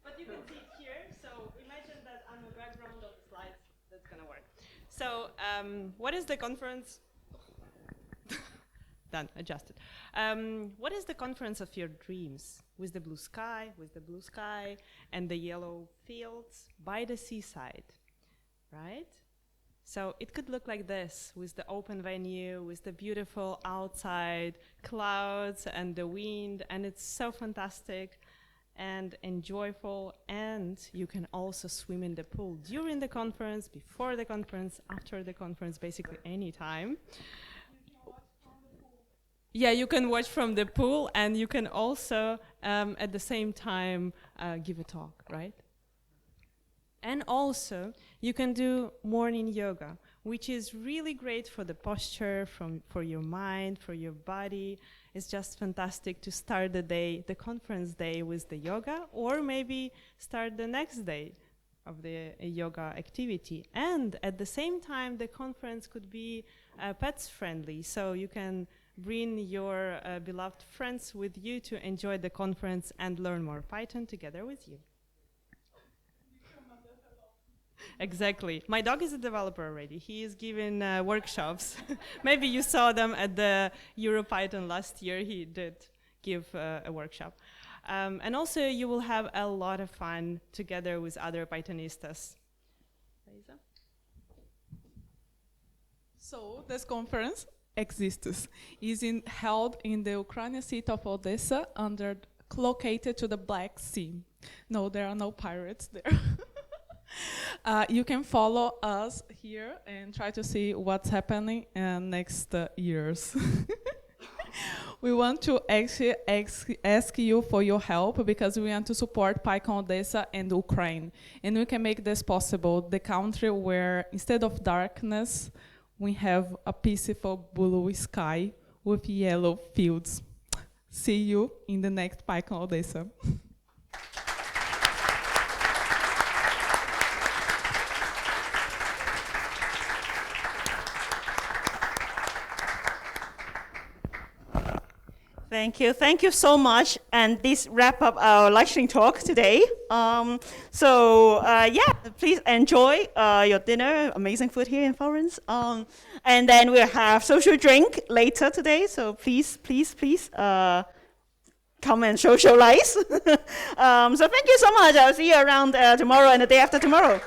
But you can see it here, so imagine that I'm a background of the slides. That's going to work. So what is the conference? Done, adjusted. What is the conference of your dreams? With the blue sky, and the yellow fields by the seaside, right? So it could look like this, with the open venue, with the beautiful outside clouds and the wind, and it's so fantastic and enjoyable, and you can also swim in the pool during the conference, before the conference, after the conference, basically any time. Yeah, you can watch from the pool, and you can also, at the same time, give a talk, right? And also, you can do morning yoga, which is really great for the posture, for your mind, for your body. It's just fantastic to start the day, the conference day, with the yoga, or maybe start the next day of the yoga activity. And at the same time, the conference could be pets friendly, so you can bring your beloved friends with you to enjoy the conference and learn more Python together with you. Exactly. My dog is a developer already. He is giving workshops. Maybe you saw them at the EuroPython last year. He did give a workshop. And also you will have a lot of fun together with other Pythonistas. Lisa? So this conference exists. Is held in the Ukrainian city of Odessa, located to the Black Sea. No, there are no pirates there. You can follow us here and try to see what's happening in next years. We want to actually ask you for your help, because we want to support PyCon Odessa and Ukraine. And we can make this possible, the country where instead of darkness, we have a peaceful blue sky with yellow fields. See you in the next PyCon Italia. Thank you so much. And this wrap up our lightning talk today. Yeah, please enjoy your dinner. Amazing food here in Florence. And then we'll have social drink later today. So please come and socialize. So thank you so much. I'll see you around tomorrow and the day after tomorrow.